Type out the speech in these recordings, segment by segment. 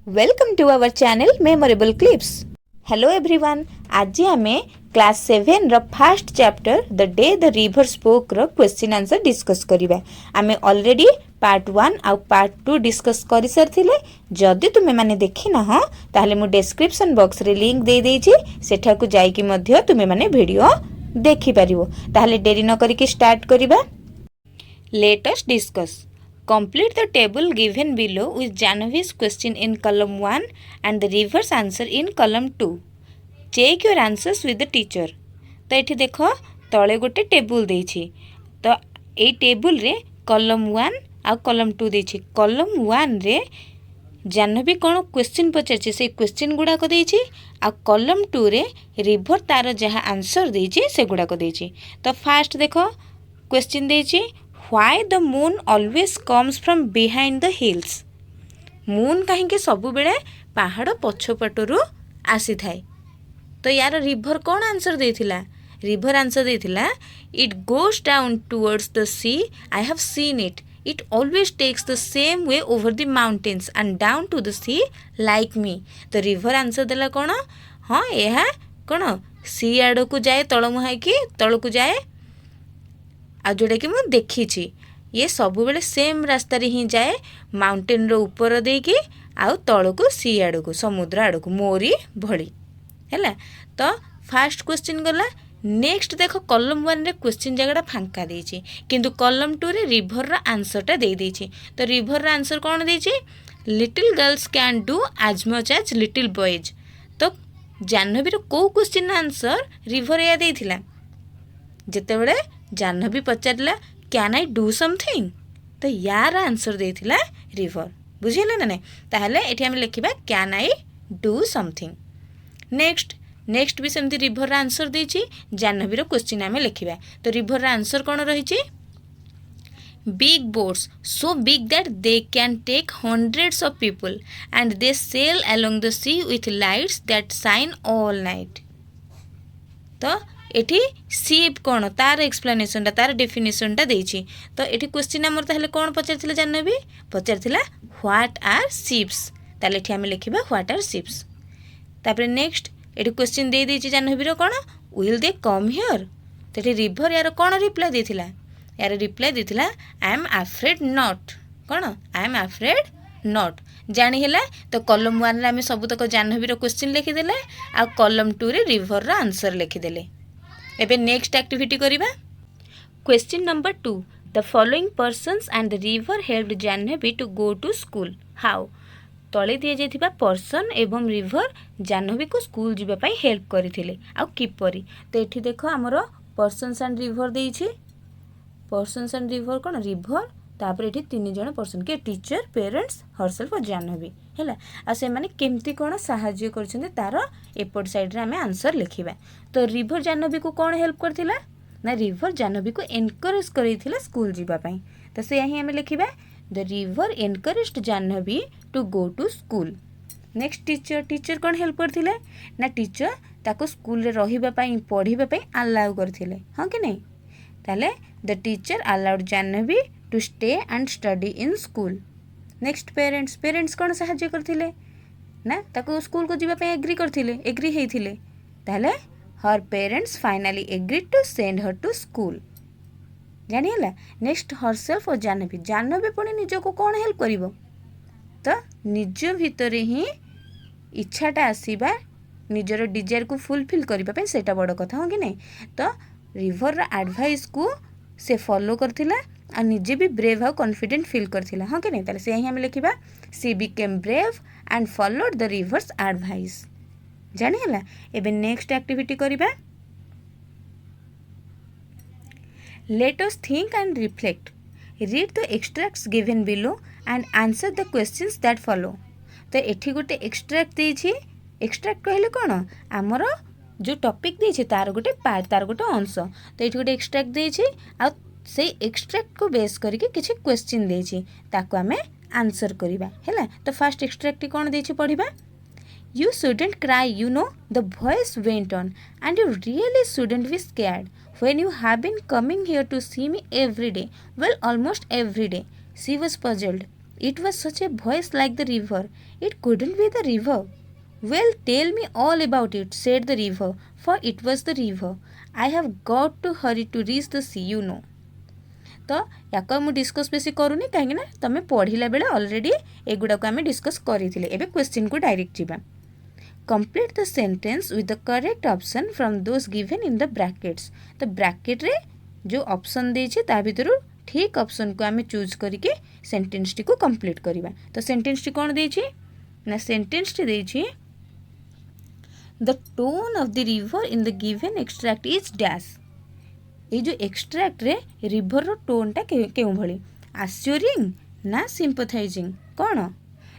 Welcome to our channel memorable clips. Hello everyone, आज आमे class 7 रो first chapter the day the river spoke रो question answer discuss करिबा। आमे already part 1 आ पार्ट 2 डिस्कस करि सरथिले। जदि तुमे माने देखि ना हो ताहले मु डिस्क्रिप्शन बॉक्स रे लिंक दे देछि, सेठा को जाई कि मध्य तुमे माने वीडियो देखि परिबो। ताहले देरी न करि कि स्टार्ट करिबा। Let us discuss. Complete the table given below with Jahnavi's question in column 1 and the reverse answer in column 2. Check your answers with the teacher. तो ये देख तले गोटे टेबुल देछि, तो ये टेबुल रे कलम 1 आ कलम 2 देछि। कलम 1 रे जाह्नवी कौन क्वेश्चन पचार से क्वेश्चन गुड़ाक देछि, आ कलम 2 रे रिवर तार जहाँ आंसर देछि से गुड़ाक देछि। तो फास्ट देख क्वेश्चन देछि, Why the moon always comes from behind the hills? Moon कहीं सब बेले पहाड़ पछपटू आसी थाए। तो यार रिवर कौन आंसर देथिला? रिवर आंसर देथिला, it goes down towards the sea, I have seen it, it always takes the same way over the mountains and down to the sea like me. तो रिवर आंसर देला कौन? हाँ, यह कौन सी आड़ को जाए, तल मुहाई कि तल को जाए, आ जोड़ा कि मुझे देखी ये सब बेले सेम रास्ता रे ही जाए, माउंटेन रो ऊपर देकी आउ तल को सी आड़ को समुद्र आड़ को मोरी भली है। तो फास्ट क्वेश्चन गला। नेक्स्ट देख कलम 1 रे क्वेश्चन जगह फांका देछि, किंतु कलम 2 रे रिवर रा आंसरटा दे देछि। तो रिवर रा आंसर कौन देछि? Little girls can do as much as little boys. तो जाह्नवी रो को क्वेश्चन आंसर रिवर या देथिला? जेतेबेले जाह्नवी पचारला कैन आई डू समथिंग, तो यार आंसर देथिला रिवर। बुझिले ना नहीं? ताहले एठी हम लिखिबा can I do something. Next भी सेमती रिवर आंसर देछि, जाह्नवी रो क्वेश्चन आमे लिखिबा। तो रिवर आंसर कोन रहिछि? Big boats so big that they can take hundreds of people and they sail along the sea with lights that shine all night. तो एठी सीप कौन तार एक्सप्लेनेशनटा तार डेफिनेशनटा देछि। तो एठी क्वेश्चन हमर ताहले कौन पचारथिला? जाह्नवी पचारथिला व्हाट आर शिप्स। ताले एठी हम लिखिबा व्हाट आर शिप्स। तापर नेक्स्ट एठी क्वेश्चन दे देछि जाह्नवी रो कौन विल दे कम हियर। तो एठी रिवर यार कौन रिप्लाई देथिला? यार रिप्लाई देथिला आई एम अफ्रेड नॉट। कौन? I am afraid not. जानी हैला। तो कॉलम 1 रे हम सब तक जाह्नवी रो क्वेश्चन लिखि देले, आ कॉलम 2 रे रिवर रो आंसर लिखि देले। एबे नेक्स्ट एक्टिविटी करिबा। Question number 2, the following persons and the river helped Jahnavi to go to school how. तले दिए जाइथिबा पर्सन एवं रिवर जाह्नवी को स्कूल जीवा पई हेल्प करिथिले, आ किपरि। तो एठी देखो हमरो पर्सन्स एंड रिवर देइछि। पर्सन्स एंड रिवर कोन? रिवर, तापर एठी 3 जण पर्सन के टीचर, पेरेंट्स, हरसेल्फ और जाह्नवी हैला। आ से माने केमती कोन सहाय्य करछन्ते तार एपट साइड रे हमें आंसर लिखिबा। तो रिवर जाह्नवी को कोन हेल्प करथिला ना? रिवर जाह्नवी को एनकरेज करैथिला स्कूल जीवा पई। तो से यही हमें लिखिबा the river encouraged Jahnavi to go to school. Next teacher कोन हेल्प करथिले ना? टीचर ताको स्कूल रे रहिबा पई पढिबा पई अलाउ करथिले, हां कि नहीं? ताले the teacher allowed Jahnavi to stay and study in school. Next parents कौन साहाय्य करथिले ना? ताको स्कूल को जीवा पे एग्री करथिले, एग्री हेइथिले। ताले her parents finally agree to send her to school. जानि हला। नेक्स्ट हरसेल्फ और जाह्नवी पुणी निज को कौन हेल्प करिवो? तो निज भितरे ही इच्छाटा आसीबा, निजर डिजायर को फुलफिल करबा पे सेटा बड़ कथा, हो कि नहीं? तो रिवर रा एडवाइस को से फॉलो करथिला, आ निजे भी ब्रेव और कॉन्फिडेंट फील करथिला, हाँ कि नहीं? ताले से यही हम लिखिबा she became brave and followed the river's advice. जानि हला। एबे नेक्स्ट एक्टिविटी करिबा। Let us think and reflect, read the extracts given below and answer the questions that follow. तो एठी गोटे एक्सट्रैक्ट देछि। एक्सट्रैक्ट कहले कोन? हमर जो टॉपिक देछि तार गोटे पार्ट, तार गोटे अंश। तो एठी गोटे एक्सट्रैक्ट देछि, आ से एक्सट्रैक्ट को बेस करके किसी क्वेश्चन देछि, ताको हमें आंसर करिबा हैला। तो फर्स्ट एक्सट्रैक्ट कोन देछि पढिबा। You shouldn't cry, you know the voice went on, and you really shouldn't be scared when you have been coming here to see me every day, well almost every day. She was puzzled It was such a voice like the river. It couldn't be the river. Well, tell me all about it, said the river, for it was the river. I have got to hurry to reach the sea, you know. तो याको मु discuss बेसी करूनी कहीं तुम पढ़ला बेले already एगुड़ा को आम डिस्कस करें एबे क्वेश्चन को डायरेक्ट जीवा complete the sentence with the correct option from those given in the brackets तो ब्रैकेट रे जो ऑप्शन देछि ता भितर ठीक ऑप्शन को आम चूज करके सेंटेंस टी को कंप्लीट करवा तो सेंटेंस टी कौन देछि ना सेंटेंस टी देछि the tone of the river in the given extract is dash ये जो एक्सट्रैक्ट रे रिवर रो टोनटा क्यों भली आश्योरिंग ना सिंपथाइजिंग कौन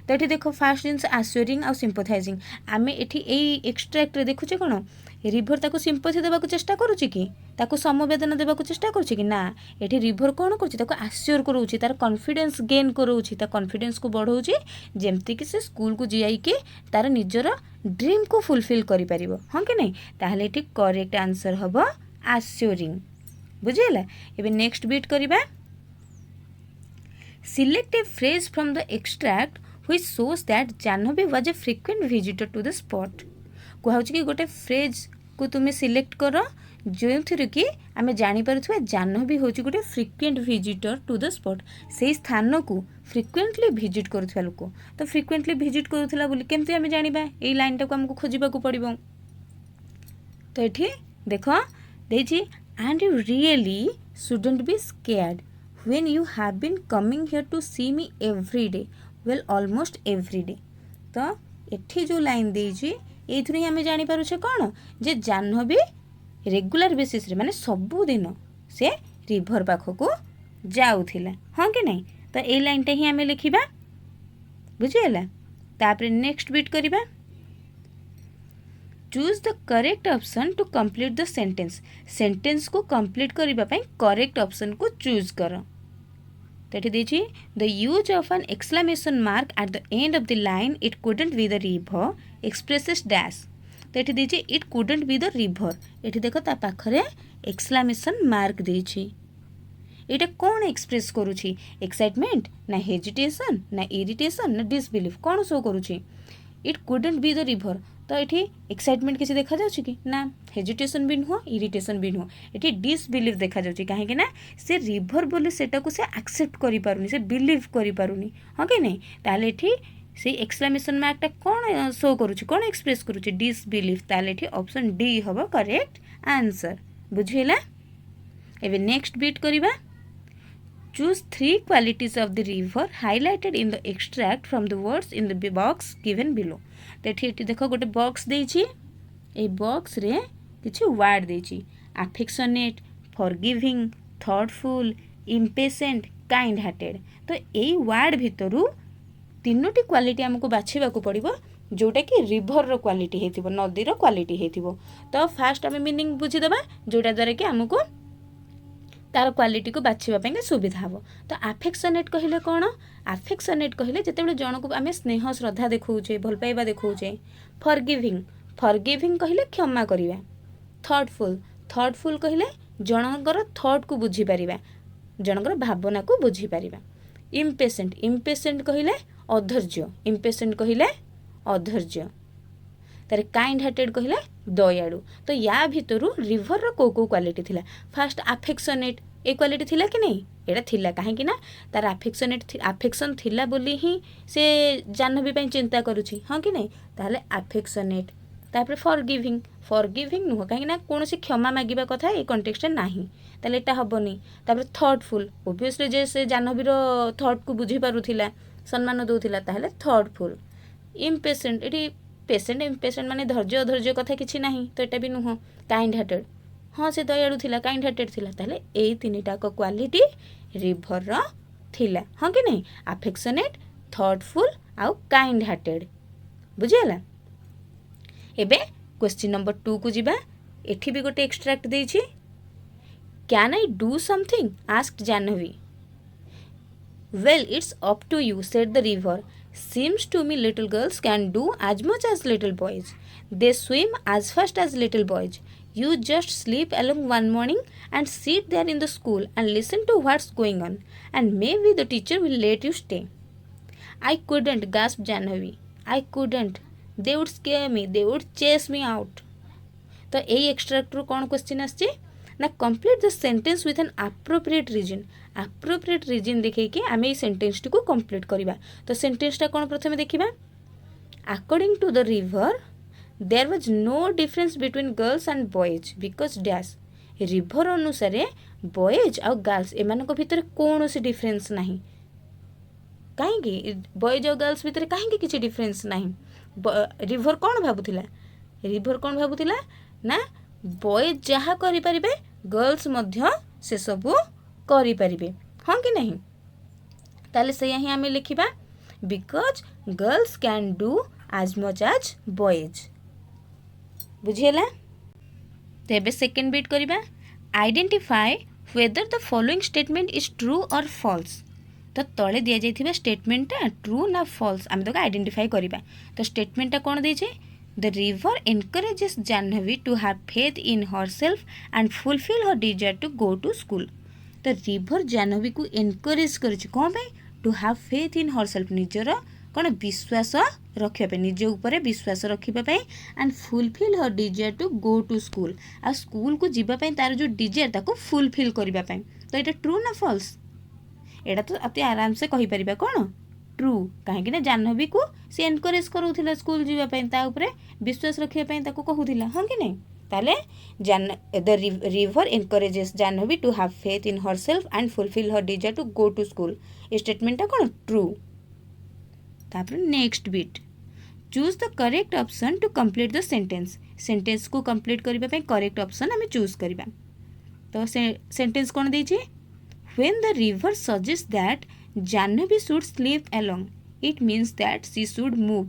तो ये देखो फास्ट जिन आश्योरिंग आ सिंपथाइजिंग आम ये एक्सट्रैक्ट रे देखुचे कौन रिवर ताको सिंपथी देवा चेष्टा करुच्ची कि ताको समवेदना देवा चेष्टा करुच्ची कि ना ये रिवर कौन करुच्ची आश्योर करोची तार कॉन्फिडेंस गेन करोची तार कॉन्फिडेंस को बढ़ाऊँगी जमती कि से स्कूल को जाइए तार निजर ड्रीम को फुलफिल करि परिबो हाँ कि नहीं ताहले ये करेक्ट आंसर हम आश्योरिंग बुझेला एबे नेक्स्ट बीट करिबा select a phrase from the extract which shows that Jahnavi was a frequent visitor to the spot कहूँ कि गोटे फ्रेज को तुम्हें सिलेक्ट कर जो थी कि आम जापर जाह्नवी हूँ गोटे frequent visitor to the spot से स्थान को फ्रिक्वेंटली विजिट करुवा लोक तो फ्रिक्वेंटली विजिट करूला बोली केमती आम जाना ये लाइन टाक आमको खोजा पड़ो तो ये देख देजी and you really shouldn't be scared when you have been coming here to see me every day well almost every day तो एठी जो लाइन देजी एथुरी हमें जानि पारुछे कोन जे जाह्नवी रेगुलर बेसिस रे माने सब दिन से रिवर पाखो को जाउथिला हां कि नहीं तो ए लाइन टा ही हमें लिखिबा बुझियला तापर नेक्स्ट बीट करिबा choose the correct option to complete the sentence sentence को कंप्लीट करबा पई करेक्ट ऑप्शन को चूज कर तो ये देखिए the use of an exclamation mark at the end of the line it couldn't be the river expresses dash तो ये देखिए it couldn't be the river ये देखो ता पाखरे एक्सक्लेमेशन मार्क देछि एटा कौन एक्सप्रेस करुछि एक्साइटमेंट ना हेजिटेशन ना इरिटेशन ना डिसबिलीफ कौन शो करुछि it couldn't be the river तो ये एक्साइटमेंट किसी देखा जाउछि कि ना हेजिटेशन भी नुह इरिटेशन भी नुह ये डिसबिलीफ देखा जाउछि कहीं ना से रिवर बोली सेटा को से एक्सेप्ट करि पारुनी से बिलीव करि पारुनी हाँ कि नहीं ताले ये से एक्सक्लेमेशन मार्कटा कौन शो करुछि कौन एक्सप्रेस करुछि डिसबिलीफ ताले ये ऑप्शन डी हबो करेक्ट आंसर बुझिला एबे नेक्स्ट बीट करिबा Choose 3 qualities of the river highlighted in the extract from the words in the box given below. तो ये देखो गोटे बॉक्स देछि ए बॉक्स रे किछि वर्ड देछि affectionate forgiving thoughtful impatient kind hearted तो एई वर्ड भितरु तीनोटी क्वालिटी हमको बाछिबा को पड़िबो जोटा कि रिवर रो क्वालिटी हेतिबो नदी रो क्वालिटी हेतिबो तो फास्ट आमे मीनिंग बुझी देबा जोटा द्वारा कि हमको तार क्वालिटी को बाछिबा सुविधा हम तो आफेक्शनेट कहले कौन आफेक्शनेट कहले जिते जन को आम स्नेह श्रद्धा देखौचे भल पाइबा देखौचे फॉरगिविंग कहले क्षमा करिबा थॉटफुल कहले जनकर थॉट को बुझी पारिबा जनकर भावना को बुझी पारिबा इम्पेशेंट कहले अधैर्य तारे काइंड हार्टेड कहले दयालु तो या भितरु रिवर रो को क्वालिटी थिला फास्ट आफेक्शनेट ए क्वालिटी थिला कि नहीं एटा थिला काहे कि ना तार आफेक्शन थिला बोली ही से जाह्नवी पई चिंता करूची हां कि नहीं ताहले आफेक्शनेट तापर फॉरगिविंग नुह काहे ना कोनोसी क्षमा मागिबा कथा ए कॉन्टेक्स्ट रे नाही ताहले एटा हबनी तापर थॉटफुल ऑब्वियसली जे से जाह्नवी रो थॉट को बुझी पारुथिला सम्मान दउथिला ताहले थॉटफुल इम्पेशेंट एटी इम्पेशेंट माने धैर्य अधैर्य कथा किछि नाही तो एटा भी नुह काइंड हार्टेड हाँ से दयालु थिला काइंड हार्टेड थिला ताले एई तीनिटा को क्वालिटी रिवर रो थिला हाँ कि नहीं अफेक्शनेट थॉटफुल आउ काइंड हार्टेड बुझियला एबे क्वेश्चन नंबर 2 को जिबा एठी भी गोटे एक्सट्रैक्ट देछि can I do something asked Jahnavi well it's up to you said the river seems to me little girls can do as much as little boys they swim as fast as little boys you just sleep along one morning and sit there in the school and listen to what's going on and maybe the teacher will let you stay I couldn't gasp Jahnavi, I couldn't, they would scare me, they would chase me out. तो यही extract रू कौन question आसछि ना complete the sentence with an appropriate reason. Appropriate reason देखिए आम ये sentence T को कंप्लीट करवा। तो सेंटेंस टा कौन प्रथम देखिबा, according to the river there was no difference between girls and boys because dash. River अनुसार बॉयज आ गर्ल्स एमानक भितर कौन सी डिफरेंस नहीं, कहीं बॉयज और गर्ल्स भितर कहीं किसी डिफरेंस नहीं। रिवर कौन भावुला, रिवर कौन भावुला ना बॉयज जहाँ करें गर्ल्स मध्य से सबू करें, हाँ कि नहीं। ताले से ही आम लिखा because girls can do as much as boys. बुझीगला। तो ये सेकेंड बीट करवा, identify whether the following statement is true or false. तो तले दि जाइथिबा स्टेटमेंटा ट्रू ना फॉल्स आम तो आइडेंटिफाई करवा। तो स्टेटमेंटा कौन देछे, the river encourages Jahnavi to have faith in herself and fulfill her desire to go to school. तो रिवर जाह्नवी को एनकरेज करिछि कौन पे, to have faith in herself, निजर कौन विश्वास रखापे, निज उपर विश्वास रखापी and fulfill her desire to go to school. आ स्कूल को जीवाई तार जो डिजायर ताको फुलफिल करने। तो यहाँ ट्रू ना फॉल्स, एटा तो अति आराम से कहीपर कौन ट्रू, कहीं जाह्नवी को सी एनकरेज करूला स्कूल जीवाई विश्वास रखापी कहूला, हाँ कि नहीं। ताले the river encourages Jahnavi to have faith in herself and fulfill her desire to go to school. ये स्टेटमेंटा कौन ट्रू। तापर next bit, choose the correct option to complete the sentence. Sentence को कंप्लीट करने करेक्ट ऑप्शन आम choose करवा। तो sentence कौन देछि, when the river suggest that Jahnavi should sleep along it means that she should move.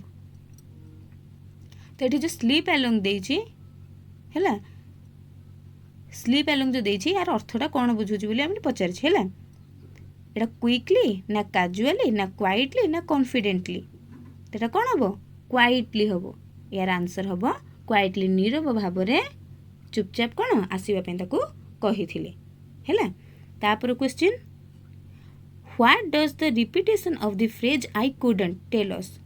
तो ये जो स्लीप अलोंग देछि हैला, स्लीप अलोंग जो देछि यार अर्थटा कौन बुझुछि बोली आम पचारिछि हैला। एटा क्विकली ना कैजुअली ना क्वाइटली ना कॉन्फिडेंटली, तो कौन हम क्वाइटली हम। यार आंसर हम क्वाइटली, नीरव भाव में चुपचाप कौन आसवाई कही है। तापर question, what does the repetition of the phrase I couldn't tell us.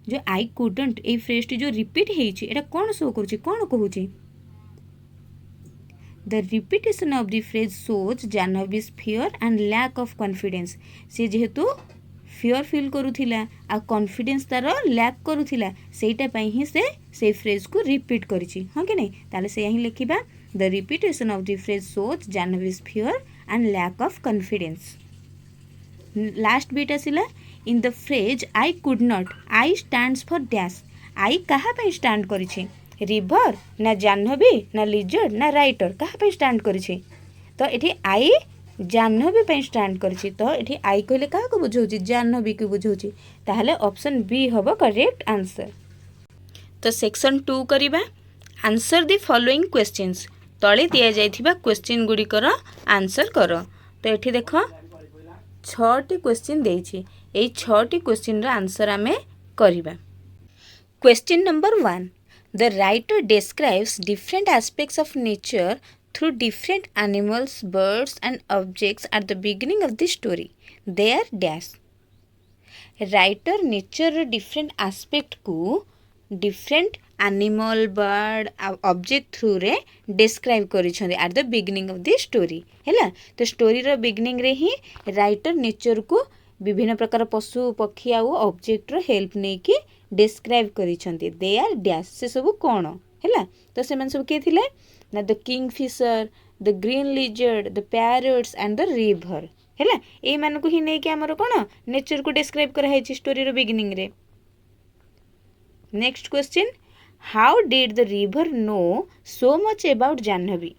जो आई कुडंट ए फ्रेज टी जो रिपीट होइछि एटा कौन शो करुछि, कौन कहूछि। The repetition of the phrase shows Jahnavi's fear and lack of confidence. से जेहेतु फियर फील करुथिला आ कॉन्फिडेंस तार लैक करुथिला सेटा पई ही से फ्रेज को रिपीट करिछि, हाँ कि नहीं। ताले से यही लिखिबा the repetition of the phrase shows Jahnavi's fear and lack of confidence. Last bit आसिला, in the phrase I could not, I stands for dash. I कहा पे स्टैंड करिछि, रिवर ना जाह्नवी ना लिजर्ड ना राइटर कहा पे स्टैंड करिछि। तो एठी आई जाह्नवी पे स्टैंड करिछि। तो एठी आई कहले कहा को बुझौछि, जाह्नवी को बुझौछि। ताहले ऑप्शन बी हबो करेक्ट आंसर। तो सेक्शन 2 करिबा, आंसर द फॉलोइंग क्वेश्चंस। तळे दिया जाइथिबा क्वेश्चन गुडीकर आंसर कर। तो एठी देखो 6टी क्वेश्चन देछि, एई 6टी क्वेश्चन रा आंसर आमे करिबा। Question number 1, the writer describes different aspects of nature through different animals birds and objects at the beginning of the story. They are dash. Writer nature different aspect को different animal bird object through रे describe करिछन्ते at the beginning of the story हैला। तो story रो beginning रे ही writer nature को विभिन्न प्रकार पशु पक्षी आ ऑब्जेक्ट रो हेल्प नै कि डिस्क्राइब करिछन्ते। दे आर डैश, से सब कोन हैला। तो से मन सब के थिले ना the Kingfisher, the green lizard, the parrots and the river हैला। ए मान को ही नै कि हमर कोन नेचर को डिस्क्राइब करा है स्टोरी रो बिगिनिंग रे। Next question, how did the river know so much about Jahnavi.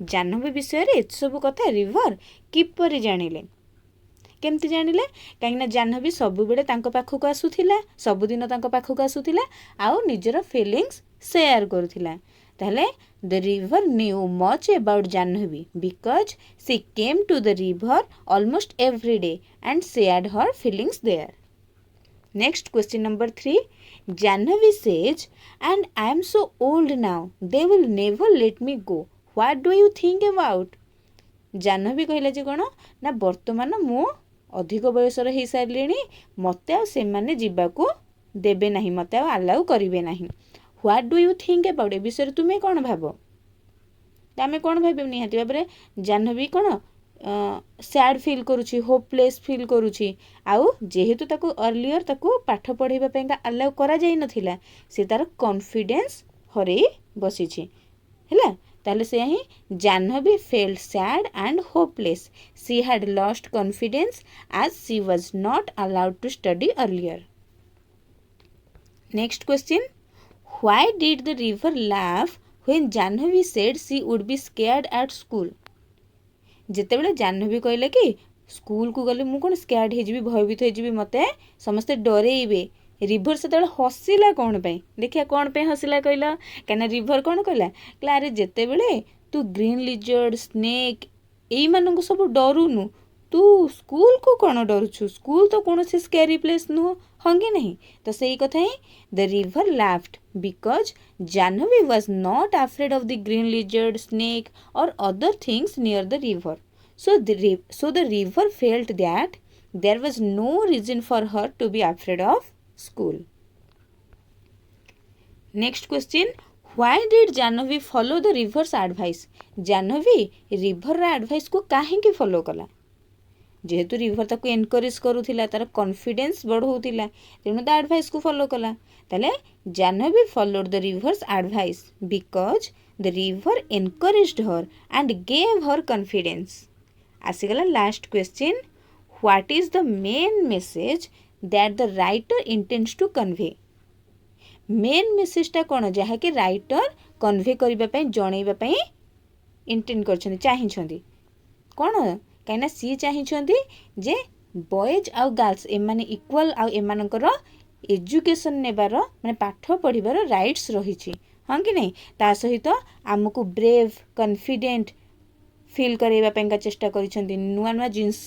Jahnavi विषय रे सब कथा रिवर किपरि जानिले, केमती जानिले, कहीं जाह्नवी सब बेले तांको पाखक आसुथिला, सबुदिन तांको पाखक आसुथिला आउ निजर फीलिंग्स शेयर करुथिला। ताहले the river knew much about Jahnavi because she came to the river almost every day and shared her feelings there. Next question number 3, Jahnvi says, and I am so old now, they will never let me go. What do you think about? Jahnavi कहला जे कोन ना वर्तमान मु ଅଧିକ ବୟସର ହେଇସାରିଲେଣି, ମୋତେ ଆଉ ସେମାନେ ଯିବାକୁ ଦେବେ ନାହିଁ, ମୋତେ ଆଉ ଆଲାଉ କରିବେ ନାହିଁ। What do you think about, ଏ ବିଷୟରେ ତୁମେ କ'ଣ ଭାବ? ଆମେ କ'ଣ ଭାବିବୁ? ନିହାତି ଭାବରେ ଜାହ୍ନବୀ କ'ଣ ସ୍ୟାଡ୍ ଫିଲ୍ କରୁଛି, ହୋପଲେସ୍ ଫିଲ୍ କରୁଛି। ଆଉ ଯେହେତୁ ତାକୁ ଅର୍ଲିୟର ତାକୁ ପାଠ ପଢ଼ାଇବା ପାଇଁକା ଆଲାଉ କରାଯାଇନଥିଲା, ସେ ତାର କନଫିଡେନ୍ସ ହରେଇ ବସିଛି। ହେଲା, ତାହେଲେ ସେୟା ହିଁ Jahnavi felt sad and hopeless, she had lost confidence as she was not allowed to study earlier. Next question, why did the river laugh when Jahnavi said she would be scared at school? ଯେତେବେଳେ ଜାହ୍ନବୀ କହିଲେ କି ସ୍କୁଲକୁ ଗଲେ ମୁଁ କ'ଣ ସ୍କ୍ୟାର୍ଡ ହେଇଯିବି, ଭୟଭୀତ ହେଇଯିବି, ମୋତେ ସମସ୍ତେ ଡରେଇବେ, ରିଭର ସେତେବେଳେ ହସିଲା କ'ଣ ପାଇଁ? ଦେଖିବା କ'ଣ ପାଇଁ ହସିଲା କହିଲ? କାହିଁକିନା ରିଭର କ'ଣ କହିଲା? ଆରେ ଯେତେବେଳେ ତୁ ଗ୍ରୀନ୍ ଲିଜର୍ଡ, ସ୍ନେକ୍ ଏଇମାନଙ୍କୁ ସବୁ ଡରୁନୁ, ତୁ ସ୍କୁଲକୁ କ'ଣ ଡରୁଛୁ? ସ୍କୁଲ ତ କୌଣସି ସ୍କେରି ପ୍ଲେସ୍ ନୁହଁ, ହଁ କି ନାହିଁ? ତ ସେଇ କଥା ହିଁ the river laughed because Jahnavi was not afraid of the green lizard, snake or other things near the river. So the river felt that there was no reason for her to be afraid of school. Next question, why did Jahnavi follow the river's advice? Jahnavi river advice को काहेंकि follow कला? जेहेतु river ताको encourage करूथिला, तार confidence बढ़ौथिला, तेणु ता advice को follow कला। ताले Jahnavi followed the river's advice because the river encouraged her and gave her confidence. आसीगला last question, what is the main message that the writer intends to convey? Main मेसेजटा कौन जहाँकि राइटर कन्वे करने जनइबा intend कर चाहिए कौन? कहीं सी चाहिए जे बॉयज आउ गर्ल्स एमाने इक्वल आउ एमानकर एजुकेशन नेबार माने पाठ पढ़िबार राइट्स रही, हाँ कि नहीं? ता सहित आमको ब्रेव, कॉन्फिडेंट फिल करवाइबा चेष्टा करिसेंती, नुआ नुआ जिनस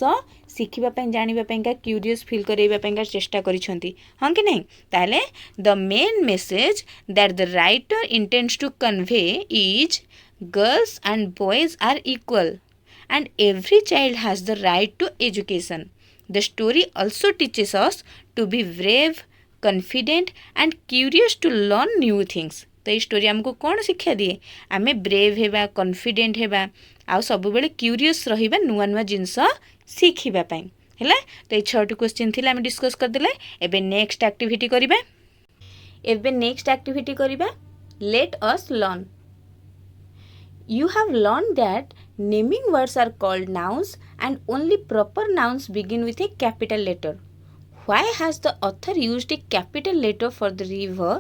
शिखिबा जानिबा क्यूरियस फिल करवाइबा चेष्टा करिसेंती, हाँ कि नहीं? ताले the main message that the writer intends to convey is girls and boys are equal and every child has the right to education. The story also teaches us to be brave, confident and curious to learn new things. तो ये story हमको कौन शिक्षा दिए? आमे brave हेबा, confident हेबा, आउ सब बेले क्यूरियस रहिबा, नुआ नुआ जिनस शिखिबा पई। हैला, तो ये 6टी क्वेश्चन थिला हम डिस्कस कर देले। एबे नेक्स्ट एक्टिविटी करिबा। Let us learn. You have learned that naming words are called nouns and only proper nouns begin with a capital letter. Why has the author used a capital letter for the river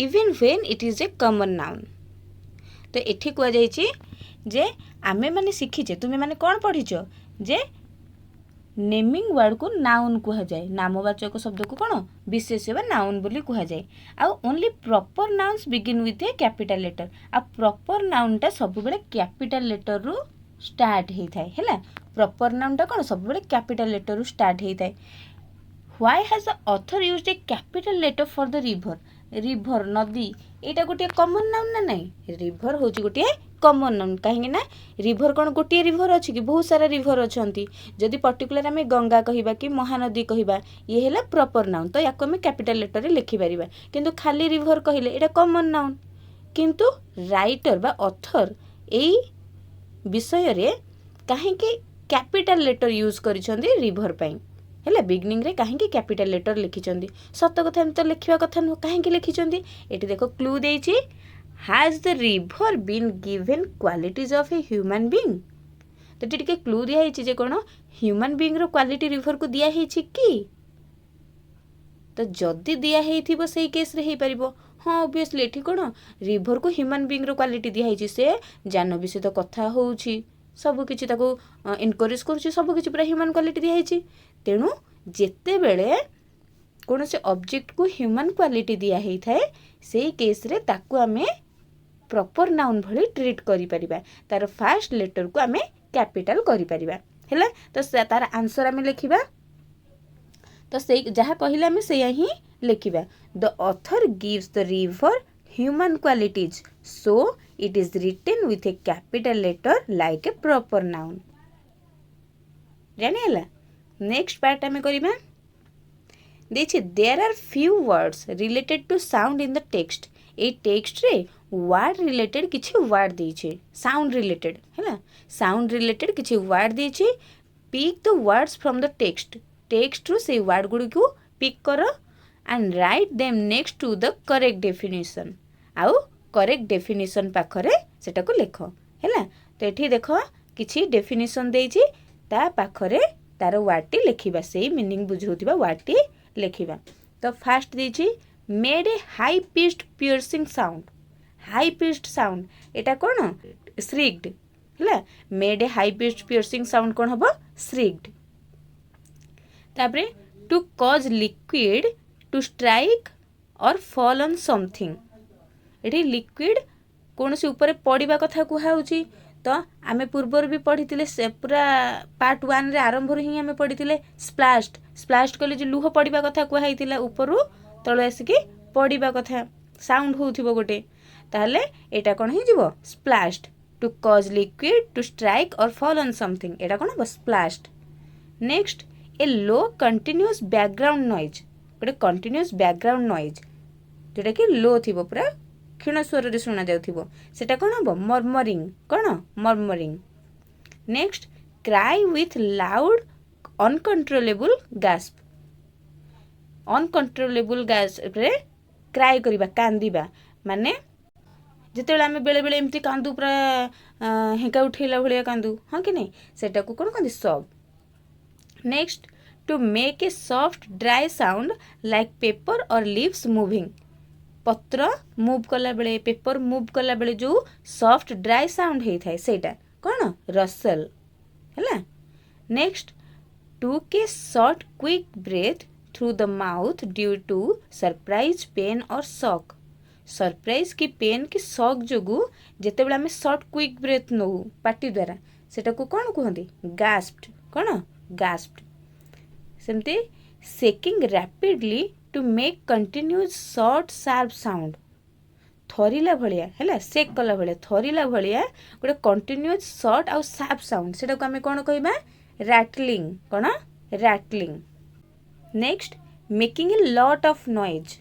even when it is a common noun? तो एठी कुआ जाइछि जे आमे माने शिखिचे, तुमे माने कोन पढिचो जे naming word को noun कुहा जाए, नामवाचक शब्द को कोन विशेष्य बा नाउन बोली कुहा जाए। आ only proper nouns begin with a capital letter. आ प्रॉपर नाउन टा सब बेले कैपिटल लेटर रु स्टार्ट हेई थाए। हैला, प्रॉपर नाउन टा कोन सब बेले कैपिटल लेटर रु स्टार्ट हेई थाए। Why has the author used a capital letter for the river? River नदी एटा गोटे कॉमन नाउन ना नहीं? रिवर होची गोटे कॉमन नाउन, कहीं ना रिवर कौन गोटे रिवर अच्छी कि बहुत सारा रिवर अच्छा, जदि पर्टिकुलर आम गंगा कहवा कि महानदी कहवा ये है प्रॉपर नाउन, तो या आम कैपिटल लेटर लिखिपर, किंतु खाली रिवर कहले एटा कॉमन नाउन। किंतु राइटर बा ऑथर एई विषय रे कहीं कैपिटल लेटर यूज करिसेंती रिवर पई। है बिगनिंग रे कहीं कैपिटल लेटर लिखिं, सत कथा तो लिखा कथा नुह, कहीं लिखिं ये देखो क्लू देछि, has the river been given qualities of a human being? तो ये क्लू दिखाई जे कौन ह्यूमन बीइंग रो क्वालिटी रिवर को दिया कि? तो जदि दिया से केस रे पारिबो, हाँ ऑब्वियसली एठी कौन रिवर को ह्यूमन बीइंग रो क्वालिटी दिखाई, से जाह्नवी सहित कथा होउछि, सब किछि ताको एनकरेज करुछि, सब किछि पूरा ह्यूमन क्वालिटी दिखाई। तेणु जेते बेले कौन से ऑब्जेक्ट को ह्यूमन क्वालिटी दिया थाए से केस रे ताकू आमे प्रॉपर नाउन भली ट्रीट करि परिबा, तार फर्स्ट लेटर को आमे कैपिटल करि परिबा। हैला, तो तार आंसर आमे लिखिबा, तो से जहा कहिला आमे सेया ही लिखिबा। The author gives the river human qualities, so it is written with a capital letter like a proper noun. जाने हला? नेक्स्ट पार्ट आम करवा देखिए there are few words related to sound in the text ए text रे word related किछि word देछे sound related है साउंड रिलेटेड किछि वर्ड देछे pick the words from the text रू से वर्ड गुडी को पिक कर and write them next to the correct definition आउ करेक्ट डेफिनेशन पाखरे सेटा को लिख है तो ये देख किछि डेफिनेशन देछि ता पाखरे तार वर्डटी लिखिबा से मीनिंग बुझौतिबा वर्डटी लिखिबा तो फास्ट देछि made a high pitched piercing sound एटा कोन श्रिक्ड है made a high pitched piercing sound कोन हबो श्रिक्ड तापरे to cause liquid to strike or fall on something एठी लिक्विड कौन से ऊपर पड़िबा कथा कुहाउची तो आमे पूर्वर भी पढ़ी से पूरा पार्ट 1 रे आरंभ ही आमे पढ़ी स्प्लास्ट कले जो लुह पड़िबा कथा कुहाइतिला ऊपर तळे आसिकी पड़िबा कथा साउंड होउथिबो गोटे ताहले एटा कोन ही जीवो splashed to cause liquid to strike or fall on something एटा कोन बस splashed next a low continuous background noise गोटे कंटिन्यूअस बैकग्राउंड नॉइज जोटा कि लो थिबो पूरा क्षीण स्वर रे सुना जाउथिबो सेटा कोन हबो murmuring next cry with loud uncontrollable gasp रे क्राई करिबा कांदिबा माने जेतेबेले आमे बेले बेले एमती कांदू पूरा हेका उठेला भलिया कांदू हां कि नहीं सेटा को कोन कहंदी सब next to make a soft dry sound like paper or leaves moving पत्र मूव कला बेले पेपर मूव कला बेले जो सॉफ्ट ड्राई साउंड हेई थाए सेटा कोन रसल हैला next to take short quick breath through the mouth due to surprise pain or shock surprise की पेन की शॉक जोगु जेते बेले हमें शॉर्ट क्विक ब्रेथ नो पार्टी द्वारा सेटा को कोन कहंदी गास्प्ड सेमते सेकिंग rapidly to make continuous short sharp sound थरिला भलिया हैला सेक कला भलिया थरिला भलिया गोटे कंटिन्यूअस शॉर्ट आउ शार्प साउंड सेटा को हमें कोन कहबा rattling next making a lot of noise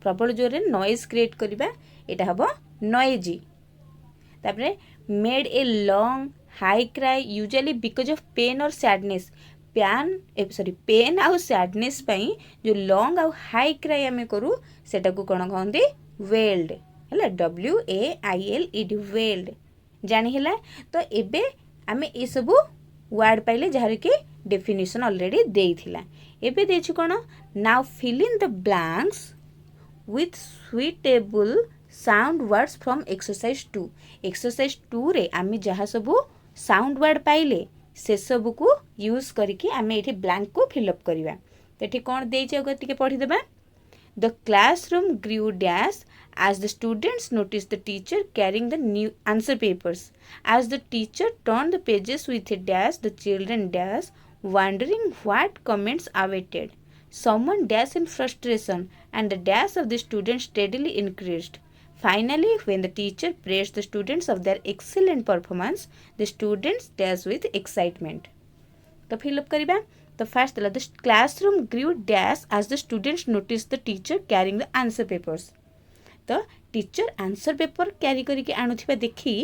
प्रबल जोरे नॉइज क्रिएट करिबा एटा हबो नॉइजी तापरे made a long high cry usually because of pain or sadness pain आउ सैडनेस पई जो लॉन्ग आउ हाई क्राई आमे करू सेटा को कोन कहंदी वेल्ड हैला WAILED वेल्ड जानि हैला तो एबे आमे ए सब वर्ड पाइले जहार के डेफिनेशन ऑलरेडी देइथिला एबे देछु कोन now fill in the blanks with suitable sound words from exercise 2 रे आमे जहाँ सब साउंड वर्ड पाइले से सब को यूज करके आमे एठी ब्लैंक को फिलअप करिवा तो एठी कोन देइछ अगर टिके पढ़ी देबा the classroom grew dash as the students noticed the teacher carrying the new answer papers as the teacher turned the pages with a dash the children dash wondering what comments awaited someone dash in frustration and the dash of the students steadily increased. Finally, when the teacher praised the students of their excellent performance, the students dash with excitement. तो fill up करिबा तो first the classroom grew dash as the students noticed the teacher carrying the answer papers. तो teacher answer paper carry करके आनुथिबा देखि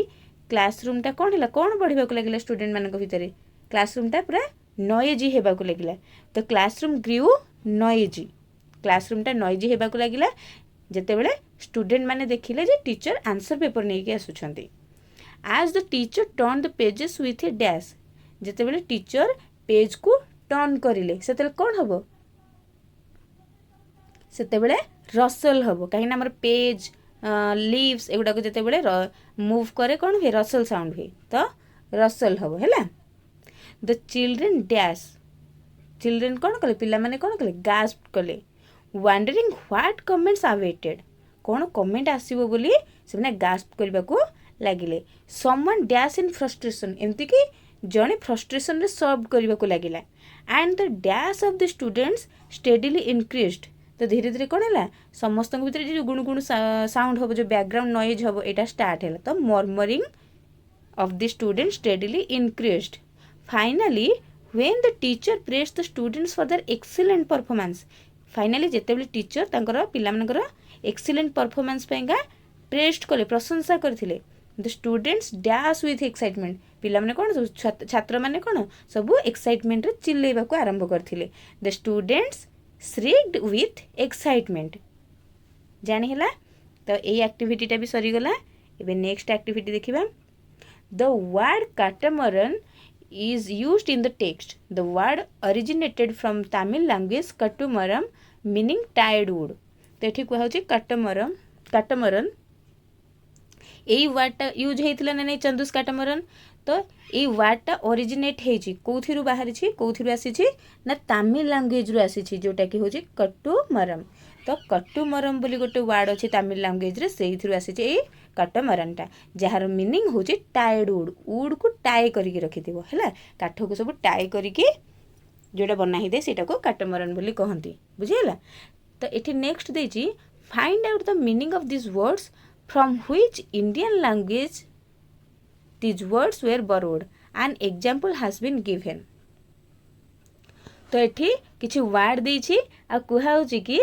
classroom टा कोन हला कोन बढ़िबा को लागिला स्टूडेंट मानक भितरे क्लासरूम टा पूरा नॉइजी हेबा को लागिला तो क्लासरूम ग्रू नॉइजी क्लासरूम टा नॉइजी हेबा को लागिला जेते बेले स्टूडेंट माने देखिले जे टीचर आंसर पेपर नै के आसुछंती as the teacher turned the pages with a dash जेते बेले टीचर पेज को टर्न करिले सेते कोन हबो सेते बेले रसल हबो काहे ना हमर पेज लीव्स एगुडा को जेते बेले मूव करे कोन हे रसल साउंड हे तो रसल हबो हैला द चिल्ड्रन डैश चिल्ड्रन कौन कले पिला माने कौन कले गास्प कले वंडरिंग व्हाट कमेंट्स अवेटेड कौन कमेंट आसीबो बोली सेने गास्प करबा को लागिले समवन डैश इन फ्रस्ट्रेशन एमति कि जने फ्रस्ट्रेशन रे सॉल्व करबा को लागिला and the dash of the students steadily increased तो धीरे धीरे कौन है समस्त भीतर जो गुणगुण साउंड हम जो बैकग्राउंड नॉइज हम यहाँ स्टार्ट है तो murmuring of the student steadily increased finally when the teacher praise the students for their excellent performance finally जेतेबेले टीचर तांकर पिलामानकर एक्सीलेंट परफॉर्मेंस पेंगा प्रेज्ड कले प्रशंसा करथिले the students dash with excitement पिला माने कोन छात्र माने कोन सब एक्साइटमेंट रे चिल्लेबा को आरंभ करथिले द स्टूडेंट्स श्रिक्ड विथ एक्साइटमेंट जानि हला तो ए एक्टिविटी टा भी सरी गला एबे नेक्स्ट एक्टिविटी देखिबा the word catamaran is used in the text. The word originated from Tamil language katumaram meaning tired wood. तो ये कह काटामरन यही वर्डटा यूज होता ना नहीं चंदुस काटामरन तो ये वर्डटा ओरिजिनेट होती कौन बाहरी कौन आसी ना तामिल लैंग्वेज रु आसी जोटा कि हूँ कटुमरम तो कटुमरम बोली गोटे वर्ड अच्छी तामिल लैंग्वेज रे से आसी काटामरनटा जार मीनिंग हूँ टाइड वुड को टाई करके रखिथिबो हैला काठ को सब टाई करके जोटा बनाई दे सेटा को काटामरन बोली कहंती बुझिला तो एठी नेक्स्ट देछि find out the meaning of this words from which Indian language this words were borrowed an example has been given तो एठी किछि वर्ड देछि आ कुहा होछि कि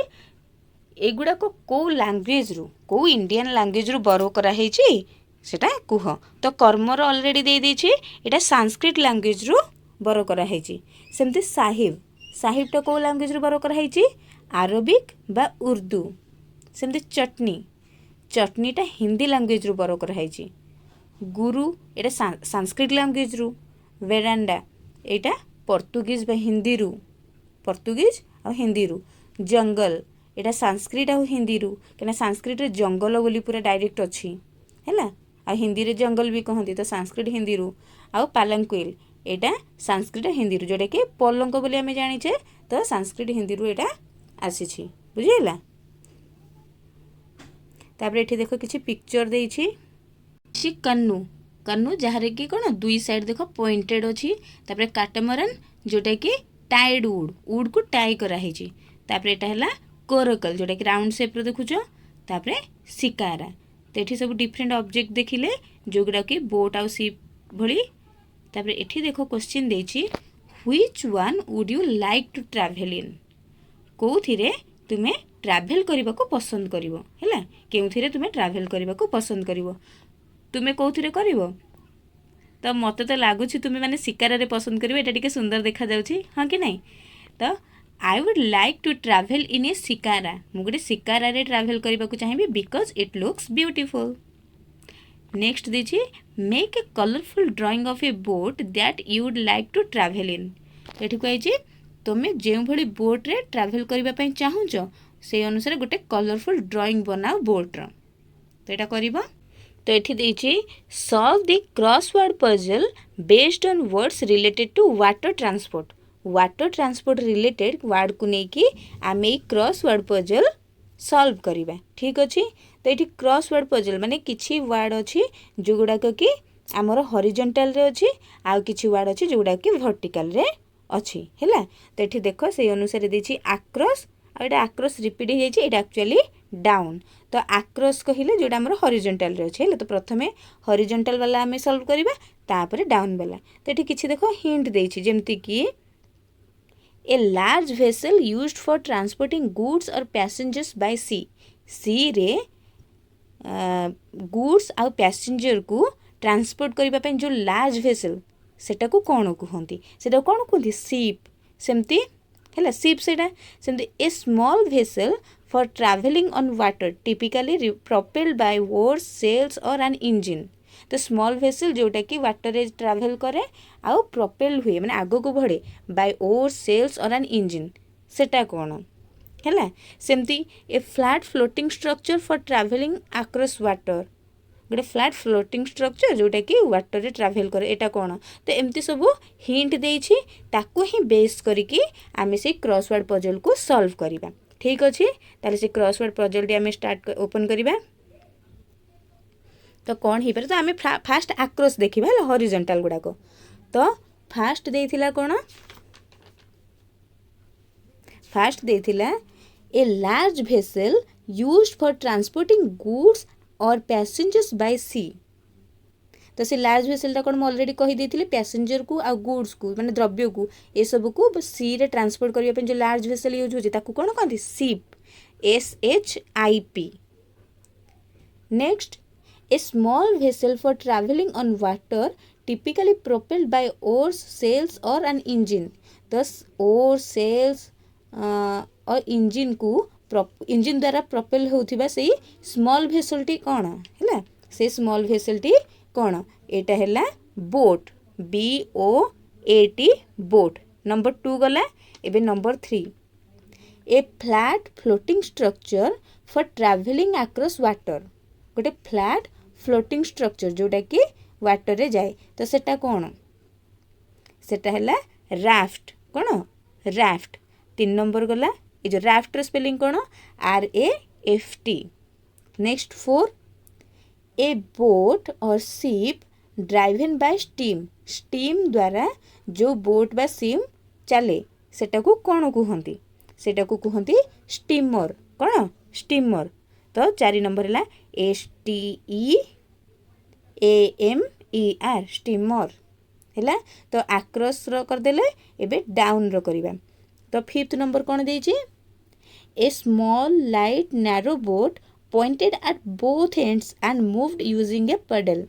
एगुड़ा को कौ लैंग्वेज रु कौ इंडियन लैंग्वेज रु बोरो करा हेछि सेटा कुह तो कर्मर ऑलरेडी दे देछि एटा संस्कृत लैंग्वेज रु बोरो करा हेछि सेमति साहिब तो कौ लैंग्वेज रु बोरो करा हेछि अरबिक बा उर्दू सेमति चटनीटा हिंदी लैंग्वेज रु बोरो करा हेछि गुरु एटा संस्कृत लैंग्वेज रु वेरांडा एटा पोर्तुगीज बा हिंदी रु पोर्तुगीज और हिंदी रु जंगल एटा संस्कृत और हिंदी रु कना संस्कृत रे जंगल बोली पूरा डायरेक्ट अच्छी हैला आ हिंदी रे जंगल भी कहंती तो संस्कृत हिंदी रु आ पालंक्वेल एटा संस्कृत हिंदी रु जोटा कि पलंक बोली आमे जानिछे तो संस्कृत हिंदी रु एटा आसीछि बुझिला तापर एठी देखो किछि पिक्चर देइछि छि कन्नू जहारे कि कोन दुई साइड देखो पॉइंटेड अछि तापर काटामरन जोटा कि टाइड वुड को टाई करा हेछि तापर एटा हला कोरकल जोटा कि राउंड शेप रो देखुछ तापर शिकारा तो एठी सब डिफरेंट ऑब्जेक्ट देखिले जोगुडा कि बोट आउ शिप भली तापर एठी देखो क्वेश्चन देछि which one would you like to travel in कोथिरे तुमे ट्रैवल करबा को पसंद करिवो हैला केउथिरे तुमे ट्रैवल करबा को पसंद करिवो तुमे कोथिरे करिवो तो मते तो लागुछि तुमे माने शिकारा रे पसंद करिवो एटा टिके सुंदर देखा जाउछि हां कि नहीं तो I would like to travel in a shikara मु गोटे शिकारा रे ट्रैवल करबा को चाहिबी because it looks beautiful next देछि make a colourful drawing of a boat that you would like to travel in एठी कहैछि तुमे जेउ भली बोट रे ट्रैवल करबा पई चाहुछ से अनुसार गोटे कलरफुल ड्राइंग बनाओ बोट रो तो एटा करबा तो एठी देछि solve the crossword puzzle based on words related to water transport related word को लेकिन आम क्रॉसवर्ड पजल सॉल्व करिबा ठीक अछि तो ये क्रॉसवर्ड पजल माने किछि वर्ड अछि जोगुडाक कि आमर हॉरिजॉन्टल रे अछि आ किछि वर्ड अछि जोगुडाक कि वर्टिकल रे अछि हैला तो ये देखो से अनुसार देछि आक्रॉस आ एटा आक्रॉस रिपीट हो जाइछि एटा एक्चुअली डाउन तो आक्रॉस कहिले जोटा आमर हॉरिजॉन्टल रे अछि हैला तो प्रथमे हॉरिजॉन्टल वाला आमे सॉल्व करिबा तापर डाउन वाला तो ये किछि देखो हिंट देछि जेमति कि A large vessel used for transporting goods or passengers by sea. Sea रे goods आउ पैसेंजर को ट्रांसपोर्ट करबा पय जो लार्ज वेसल सेटा को कोन कहंती सेटा कोन कहंती शिप सेमती हैला शिप सेटा सेमती a small vessel for travelling on water typically propelled by oars sails or an engine तो स्मॉल वेसल जोटा कि वाटर रे ट्रैवल करे आउ प्रोपेल हुए माने आगो को बढ़े by oars sails or an engine सेटा कोन हैला सेमती a flat floating structure for travelling across water गोटे फ्लैट फ्लोटिंग स्ट्रक्चर जोटा कि वाटर रे ट्रैवल करे एटा कोन तो एमती सब हिंट देछि ताको ही बेस करिकि आमे से क्रॉसवर्ड पजल को सॉल्व करिबा ठीक अछि ताले से क्रॉसवर्ड पजल डी आमे स्टार्ट ओपन करिबा तो कौन ही पर तो आमे फास्ट आक्रॉस देखिबा हला हॉरिजॉन्टल गुडा को तो फास्ट देथिला कोन फास्ट देथिला a large vessel used for transporting goods or passengers by sea तो से लार्ज भेसलटा कौन मुझे अलरेडी कहीदे पैसेंजर को आ गुड्स को माने द्रव्य को ये सब को सी रे ट्रांसपोर्ट करने जो लार्ज भेसल यूज होती कौन कहते ship SHIP। Next A small vessel for travelling on water typically propelled by oars, sails or an engine। thus oars, sails और इंजिन को इंजिन द्वारा प्रपेल होथिबा से स्मॉल भेसल टी कौन है से स्मॉल भेसल टी कौन एटा हैला बोट BOAT बोट। नंबर 2 गला एबे number 3 A flat floating structure for travelling across water गोटे फ्लैट फ्लोटिंग स्ट्रक्चर जोटा कि वाटर रे जाए तो सेटा कौन सेटा हैला राफ्ट कौन राफ्ट। 3 नंबर गला ये जो राफ्ट रे स्पेलिंग कौन RAFT। नेक्स्ट 4 ए बोट और ship driven by steam steam द्वारा जो बोट बा शिप चले सेटा को कौन कहती सेटा को कहती स्टीमर कौन स्टीमर। तो 4 नंबर है STEAMER स्टीमर है। तो आक्रॉस रो करदेले एबे डाउन रो करिबा। तो 5th नंबर कौन देछि a small light narrow boat pointed at both ends and moved using a paddle.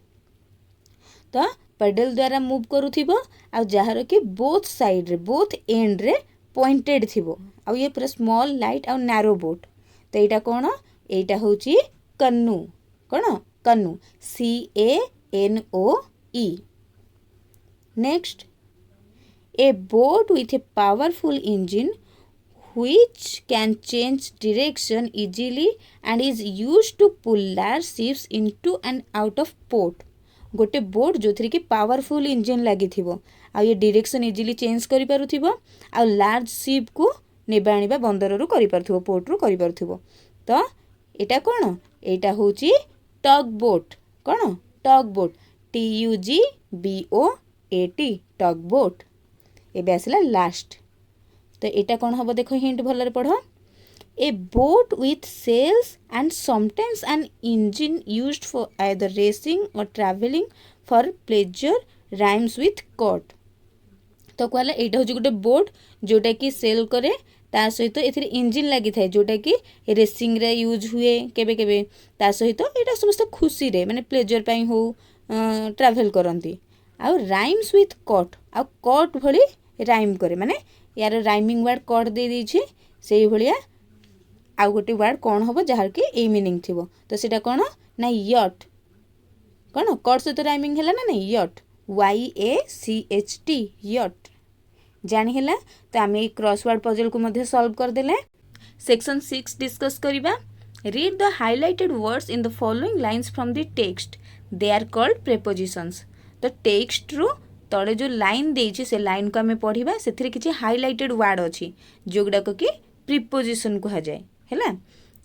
तो पेडल द्वारा मूव करूथिबो आ जहार कि बोथ साइड रे बोथ एंड रे पॉइंटेड थिबो आ ये पूरा स्मॉल लाइट आ नैरो बोट। तो एटा कौन एटा होची कन्नू कौन canoe CANOE। Next a boat with a powerful engine which can change direction easily and is used to pull large ships into and out of port। गोटे boat जो थी कि पावरफुल इंजिन लगी थिबो आ ये डायरेक्शन इजीली चेंज करि पारुथिबो आ large ship को नेबा आनिबा बंदर रु करि पारुथिबो पोर्ट रु करि पारुथिबो। तो एटा कोन एटा होची टग बोट कौन टग बोट TUGBOAT टग बोट। एबे आसला लास्ट तो एटा कौन हम देखो हिंट भलरे पढ़ a boat with sails and sometimes an engine used for either racing or travelling for pleasure rhymes with cut. तो कहला एटा होची गोटे बोट जोटा कि सेल करे ता सहित एथिरे इंजिन लागि थाए जोटा कि रेसिंग रे यूज हुए केबे केबे ता सहित एटा समस्त खुशी रे माने प्लेजर पई हो ट्रैवल करंती आ राइम्स विथ कट आ कट भली राइम करे माने यार राइमिंग वर्ड कट दे दी से भलिया आ गोटे वर्ड कौन हम जार कि ए मीनिंग थिबो। तो सेटा कौन ना यट कौन कट सहित राइमिंग है ना नहीं यट YACHT यट जानी है। तो आम ये क्रॉसवर्ड पजल को मध्य सॉल्व कर देले। सेक्शन 6 डिस्कस करिबा। Read the highlighted words in the following lines from the text they are called prepositions. तो टेक्स्ट रु तले जो लाइन देछि से लाइन को आम पढ़िबा सेथिरे किछि हाइलाइटेड वर्ड अछि जोगडाक कि प्रीपोजिशन कहा जाए हैला।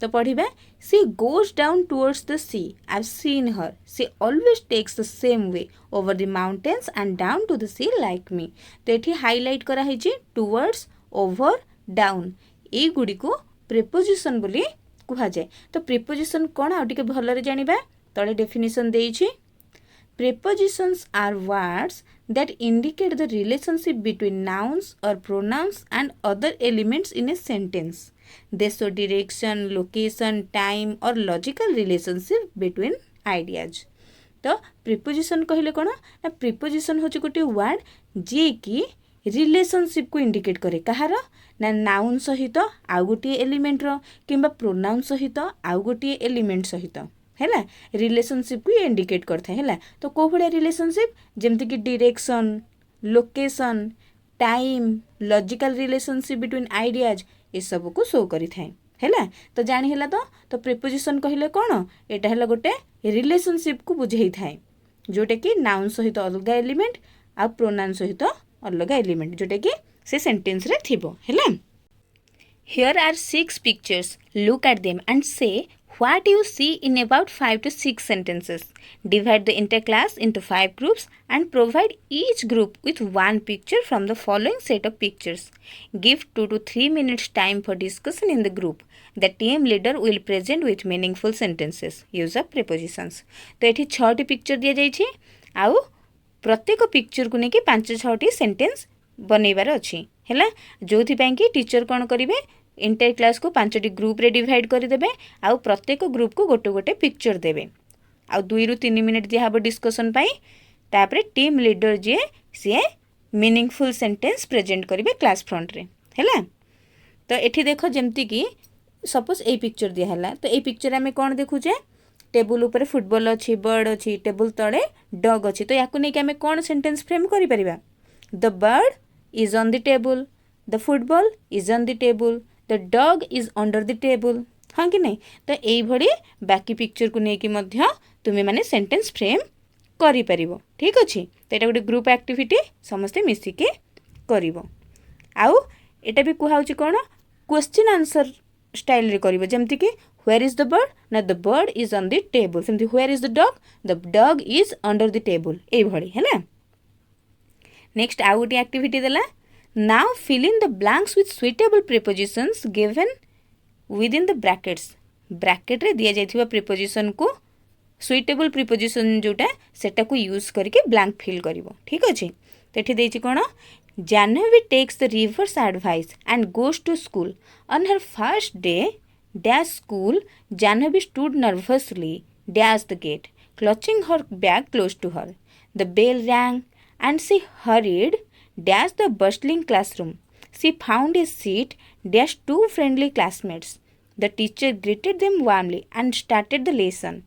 तो पढ़िबा she goes down towards the sea I have seen her she always takes the same way over the mountains and down to the sea like me. तो एठी हाइलाइट करा हिछि टुवर्ड्स ओवर डाउन ए गुडी को प्रीपोजिशन बोली कहा जाए। तो प्रीपोजिशन कोन आ टिके भलरे जानिबा तळे डेफिनेशन देछि Prepositions are words that indicate the relationship between nouns or pronouns and other elements in a sentence. They show direction, location, time or logical relationship between ideas. तो preposition कहले कोन ना preposition होची गोटे word जे कि relationship को indicate करे कहार ना noun सहित आउ गोटे एलिमेंट रो किंबा प्रोनाउन सहित आउ गोटे एलिमेंट सहित हैला रिलेशनशिप को इंडिकेट करता है। तो को भलिया रिलेशनशिप जेमति कि direction location time logical relationship between ideas ए सब को शो करि थाए हैला। तो जानि हैला तो प्रीपोजिशन कहिले कोन एटा हैला गोटे रिलेशनशिप को बुझाई थाए जोटा कि नाउन सहित अलग एलिमेंट आ प्रोनाउन सहित अलग एलिमेंट जोटा कि से सेंटेंस रे थिबो हैला। Here are 6 pictures look at them and say what you see in about 5 to 6 sentences. Divide the interclass into 5 groups and provide each group with one picture from the following set of pictures. Give 2 to 3 minutes time for discussion in the group. The team leader will present with meaningful sentences. Use of prepositions. तो एठी 6 T picture दिया जाइछि आउ प्रत्येक picture को लेकिन 5-6टी sentence बनइबार अच्छी है जो कि टीचर कौन करेंगे इंटर क्लास को 5टी ग्रुप रे डिवाइड करदेवे आउ प्रत्येक ग्रुप को गोटे गोटे पिक्चर देवे आउ 2-3 मिनिट दिहब डिस्कसन पाई तापर टीम लीडर जी सी मीनिंगफुल सेंटेंस प्रेजेंट करेंगे क्लास फ्रंट रे है। तो ये देख जमती कि सपोज ये पिक्चर दिहला तो ये पिक्चर आम कौन देखुचे टेबुल ऊपर फुटबॉल अच्छी बर्ड अच्छी टेबुल तले डग अच्छी तो या आम कौन सेंटेंस फ्रेम करिपरिबा the bird is on the table the football is on the table the dog is under the table हाँ कि नहीं। तो यही बाकी पिक्चर को लेकिन तुम्हें माने सेंटेंस फ्रेम करिपरिबो ठीक अच्छे। तो यहाँ गोटे ग्रुप एक्टिविटी समस्ते मिसिके करिवो आउ एटा भी कहुची कौन क्वेश्चन आंसर स्टाइल रे करिवो जेमति कि व्हेयर इज द बर्ड ना the bird is on the table सेमति where is the dog is under the table ए भली है। नेक्स्ट आउ गोटे एक्टिविटी देला now fill in the blanks with suitable prepositions given within the brackets bracket रे दिया जाइथिबा प्रीपोजिशन को सुइटेबल प्रीपोजिशन जोटा सेटा को यूज करके ब्लैंक फिल करिवो ठीक अछि। तो एठी देछि कोन Janhavi takes the river's advice and goes to school. On her first day, dash school, Janhavi stood nervously, dash the gate, clutching her bag close to her. The bell rang and she hurried, dash the bustling classroom. She found a seat, dash two friendly classmates. The teacher greeted them warmly and started the lesson.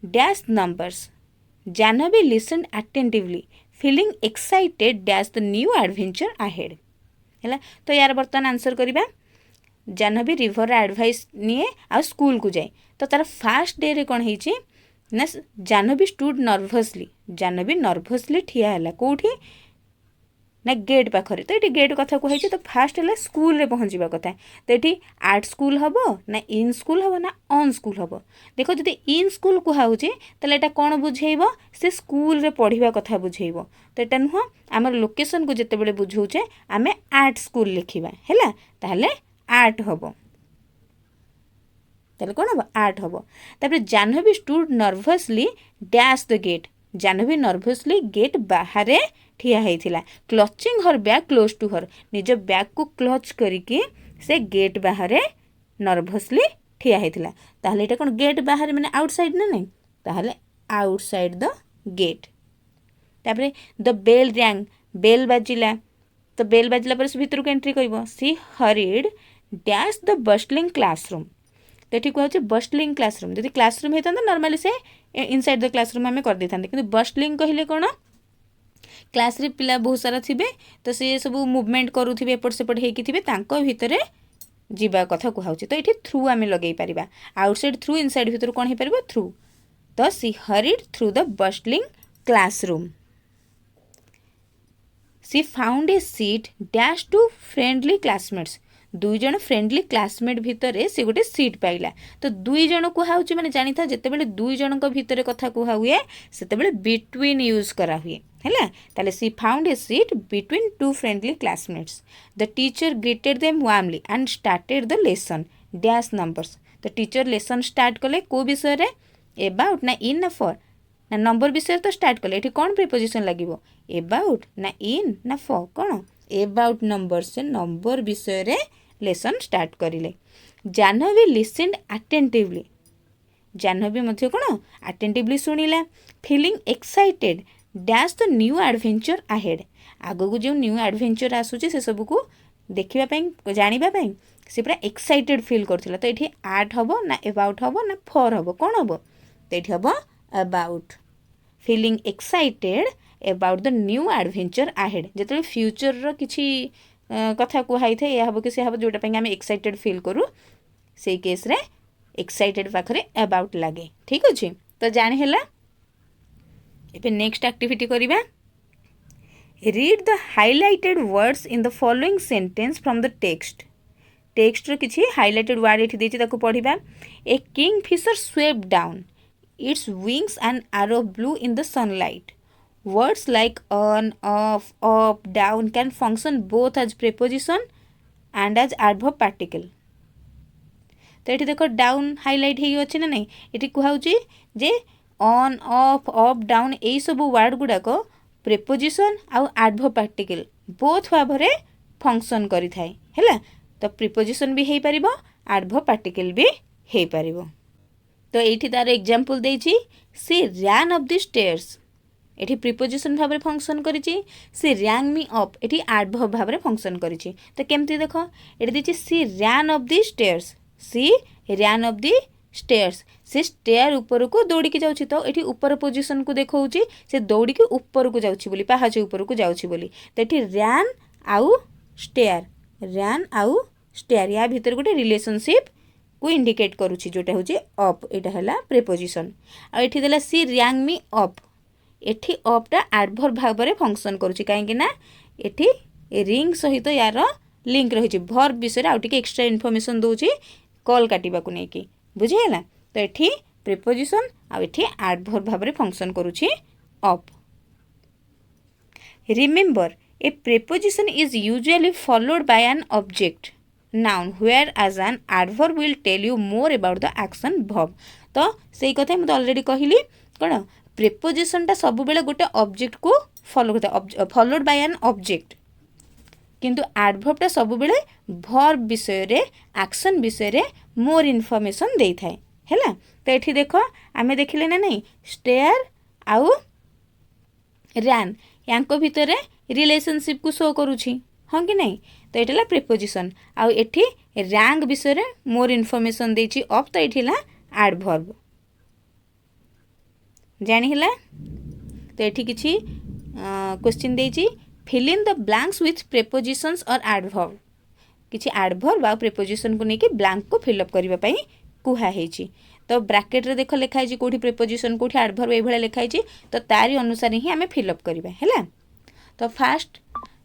Dash numbers. Janhavi listened attentively. Feeling excited dash the new adventure ahead है। तो यार बर्तमान answer करिबा Jahnavi river advice निए आ school को जाए तो तार fast day रे कौन होइछि ना जाह्नवी स्टूड नर्भसली ठिया है कौटी ना गेट पाखरे। तो ये गेट कथा कहुई तो फास्ट है स्कूल रे पहुँचवा कथा तो ये आर्ट स्कूल हम ना इन स्कूल हम ना ऑन स्कूल हम देख जब इन स्कूल कहुचे तो ये कौन बुझेब से स्कूल रे पढ़िबा कथा बुझेब तो यहाँ नुह आम लोकेशन को जिते बुझाऊे आम आर्ट स्कूल लिखा है ताहले आर्ट हम ताहले कौन हम आर्ट हम। तापर Jahnavi stood nervously dash the gate Jahnavi nervously gate बाहर ठिया होता clutching her bag close to her knees bag को क्लच करके से गेट बाहर नर्भसली ठिया होता ताहले एटा कौन गेट बाहर माने आउटसाइड ना नहीं ताहले आउटसाइड द गेट। तापर द बेल रैंग बेल बाजिला तो बेल बाजिला पर से भीतर को एंट्री करिवो she hurried dash the bustling classroom तो ये कहे बस्टलिंग क्लासरूम जब क्लासरूम होता नॉर्मली से इनसाइड द क्लासरूम आम कर देते कि बस्टलिंग कहले कौन क्लास रे पिला बहुत सारा थिबे तो सी सब मुवमेंट करूथिबे एपट सेपट हेकी थिबे तांको भितरे जीवा कथा कुहाउछि। तो ये थ्रू आम लगे पारिबा आउटसाइड थ्रू इनसाइड भितर कौन हो पार थ्रू तो she hurried through the bustling classroom she found a seat dash two friendly classmates दुई जन फ्रेंडली क्लासमेट भितर से गोटे सीट पाइला तो दुई जन कुहाउछि माने जानी था जेते बेले दुई जन को भितर कथा कुहा हुए सेते बेले बिटवीन यूज करा हुए है ताले she found a seat between two friendly classmates the teacher greeted them warmly and started the lesson dash numbers तो टीचर लेसन स्टार्ट कले को विषय रे एबाउट ना इन ना फॉर ना नंबर विषय तो स्टार्ट कले एठी कौन प्रीपोजिशन लागिवो एबाउट ना इन ना फॉर कौन एबाउट नंबर से नंबर विषय रे लेसन स्टार्ट करिले। जाह्नवी लिसन्ड अटेंटिवली जाह्नवी मध्य कौन अटेंटिवली शुणिला feeling excited dash the new adventure ahead आग को जो न्यू एडवेंचर आसूचे से सब को देखा जानापी सी पूरा एक्साइटेड फिल करथिला। तो ये आर्ट हम ना एबाउट हम ना फॉर हम कौन हम तो ये हम about feeling excited about the new adventure ahead जो फ्यूचर रो किछि कथा कुहाई थे या हम कि से हम जोटा आम एक्साइटेड फिल करूँ से केस रे एक्साइटेड पाखरे अबाउट लगे ठीक अच्छे। तो जानी है एबे नेक्स्ट एक्टिविटी करिबा read the highlighted words in the following sentence from the text रो किछि हाइलाइटेड वर्ड एठी देछि ताको पढिबा a kingfisher swooped down its wings and arrow blue in the sunlight words like on off up down can function both as preposition and as adverb particle। तो ये देखो down highlight हो अच्छे ना नहीं ये कहुच्छी जे ऑन ऑफ अप डाउन यही सब वर्ड गुड़ाक प्रिपोजिशन आउ एडवर्ब पार्टिकल बोथ भाव फंक्शन करि थाए हैला। तो प्रिपोजिशन भी हो पारिबो एडवर्ब पार्टिकल भी हो पारिबो। तो एठी तार एग्जांपल देछि she ran up the stairs एठी प्रिपोजिशन भाव फंक्शन करिछि सी रैन मी अप एठी एडवर्ब भाव फंक्शन करिछि। तो केमती देखो एठी देछि she ran up the stairs she ran up the stairs से स्टेयर ऊपर को दौड़ी के जाउछि। तो एठी ऊपर पोजीशन को देखौछि से दौड़ी के ऊपर को जाउछि बोली पाहाच ऊपर को जाउछि बोली। तो एठी रैन आउ स्टेयर रैन आउ स्टेयर या भीतर गोटे रिलेशनशिप को इंडिकेट करुछि जोटा होछि अप एटा हला प्रिपोजिशन। आ एठी देला सी रैंग मी अप एठी अपटा एडवर्ब भाव में फंक्शन करुछि काहेकि ना एठी रिंग सहित यार लिंक रही भर्ब विषय आउ टिके एक्स्ट्रा इनफॉरमेशन दउछि कॉल काटिबा को नेकी बुझिहेला। तो एठी प्रिपोजिशन आउ एठी एडवर्ब भाव में फंक्शन करुछि up. Remember a preposition is usually followed by an object noun whereas an adverb will tell you more about the action verb। तो सही कथा मुझे ऑलरेडी कहली कौन प्रिपोजिशन टा सब बेले गोटे ऑब्जेक्ट को फॉलो करता फॉलोड बाय एन ऑब्जेक्ट किंतु एडवर्ब टा सब बेले वर्ब विषय रे एक्शन विषय रे मोर इनफॉरमेशन देई थाए हैला। तो एठी देखो आमे देखिले ना नहीं स्टेयर आउ रैन यांको भितरे रिलेशनशिप को शो करूछि हाँ कि नहीं। तो ये प्रिपोजिशन आउ एठी रैंक विषय रे मोर इनफॉरमेशन देछि अप तो एठी ला एडवर्ब जानि हला। तो एठी किछि क्वेश्चन देछि fill in the blanks with prepositions और एडवर्ब किछि एडवर्ब आ प्रिपोजिशन को नेकी ब्लैंक को फिल अप करबा पई कुहा हेछि। तो ब्रैकेट रे देखो लिखा हेछि कोठी प्रिपोजिशन कोठी एडवर्ब ए भले लिखा हेछि तो तारी अनुसार ही हमें फिल अप करबा हैला। तो first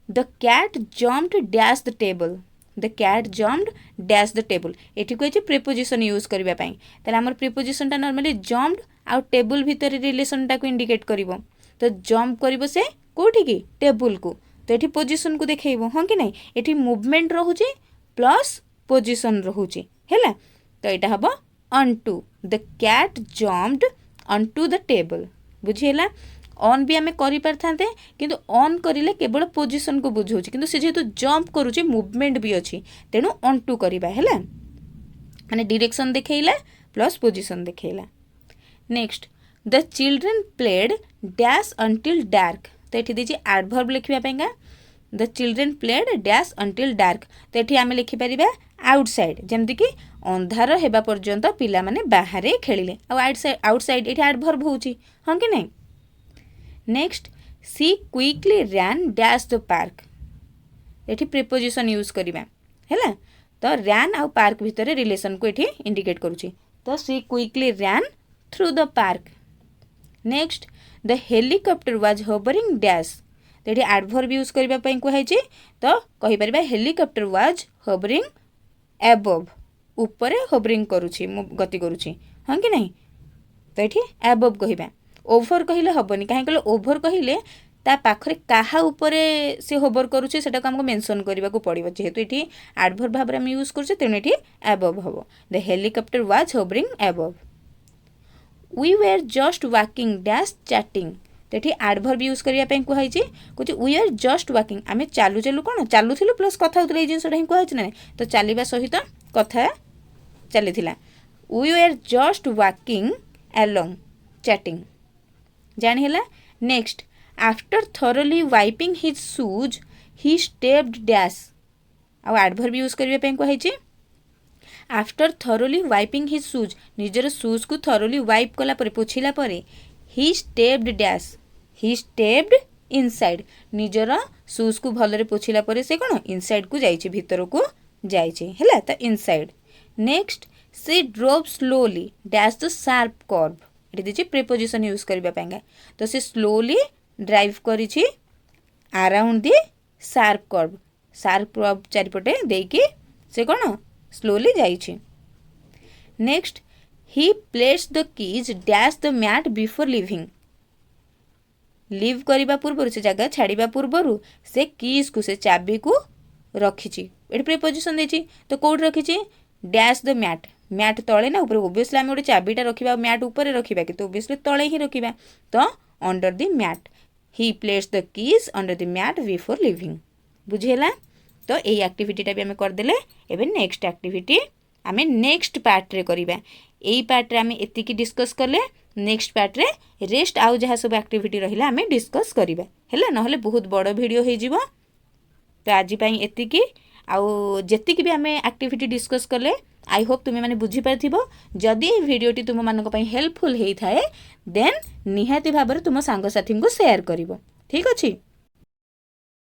The cat jumped dash the table the cat jumped dash the table एठी को प्रिपोजिशन यूज करबा पई ताले हमर प्रिपोजिशन टा नॉर्मली jumped आउ टेबल भीतर रिलेशन टा को इंडिकेट करिवो। तो जंप करिवो से कोठी की टेबल को तो एठी पोजीशन को देखैबो हां कि नहीं एठी मूवमेंट रहूची प्लस पोजीशन रहूची हैला। तो एटा हबो onto the cat jumped onto the table बुझिहेला। ऑन भी आमे करि परथांते किंतु ऑन करिले केवल पोजीशन को बुझौछि किंतु से जेतु जंप करूछि मूवमेंट भी अछि तेनु ऑन टू करिबा हैला माने डायरेक्शन देखैला प्लस पोजीशन देखैला। Next the children played dash until dark तो एठी दिछि एडवर्ब लिखिबा पेंगा the children played dash until dark तो एठी आमे लिखि परिबा आउटसाइड जेमति कि अंधार हेबा पर्यंत पिला माने बाहरे खेलिले आ आउटसाइड एठी एडवर्ब होउछि हां कि नहीं। Next C quickly ran dash the park एठी प्रिपोजिशन यूज करिबा हैला। तो रैन आउ पार्क भितर रिलेशन को एठी इंडिकेट करूची तो she quickly ran through the park. Next the helicopter was hovering dash तो एठी एडवर्ब यूज करिबा पई को हैची तो कहि परिबा हेलिकॉप्टर वाज होवरिंग अबव ऊपर होवरिंग करूची गति करूची हां कि नहीं। तो एठी अबव कहिबा ओभर कहले हबनी काहे कहले ओभर कहले ता पाखरे काहा ऊपरे से होवर करूचे सेटा को हमको मेंशन करबा को पड़िबो जेहेतु एठी एडवर्ब भाव रे हम यूज करछे तेने एठी अबव हबो the helicopter was hovering above. We were just walking dash chatting तो एठी एडवर्ब यूज करिया पे को हाइची कुछ वी आर जस्ट वॉकिंग आमे चालू चालू कोन चालू थिलु प्लस कथा होतले ए जिंसटा ही को हाइछ ना तो चालिबा सहित कथा चलीथिला we were just walking along chatting जान हैला। Next after thoroughly wiping his shoes he stepped dash आ एडवर्ब यूज करबा पे को हाइची after thoroughly wiping his shoes निजर शूज को थॉरोली वाइप कला परे पोछिला परे he stepped dash he stepped inside निजर शूज को भलरे पोछिला परे से कोन इनसाइड को जाइछि भीतर को जाइछि हैला त inside. Next she drove slowly dash the sharp curve एठी दिछि प्रिपोजिशन यूज करबा पेंगा तो से स्लोली ड्राइव करिछि अराउंड द शार्प कर्व चारिपटे देकी से कोन स्लोली जाइछि। Next he placed the keys dash the mat before leaving leave करिबा पूर्व से जगह छाड़िबा पूर्व से कीज को से चाबी को रखिछि एठी प्रिपोजिशन देछि तो कोड रखिछि डैश द मैट मैट तले ना ऊपर ओबियसली आम गोटे चाबीटा रखा मैट ऊपर रखा कि ओबियसली तले ही रखा तो under the mat he place the keys under the mat before leaving बुझीगला तो यही एक्टिविटीटा भी आम करदे एवं नेक्स्ट एक्टिविटी आम नेक्स्ट पार्ट रे करवा यही पार्ट रे आम एतिकी डिस्कस कले नेक्स्ट पार्ट रे रेस्ट आउ जहाँ सब एक्टिविटी रहिला आम डिस्कस करवा है ना बहुत बड़ वीडियो हो तो आज एतिकी आउ जेतिकी भी आम एक्टिविटी डिस्कस कले आई होप तुम्हें मैंने बुझीपार जदि ये वीडियोटी तुम मानक हेल्पफुल होता है देन निहाती भाव तुम सांगसाथी को शेयर कर ठीक अच्छे।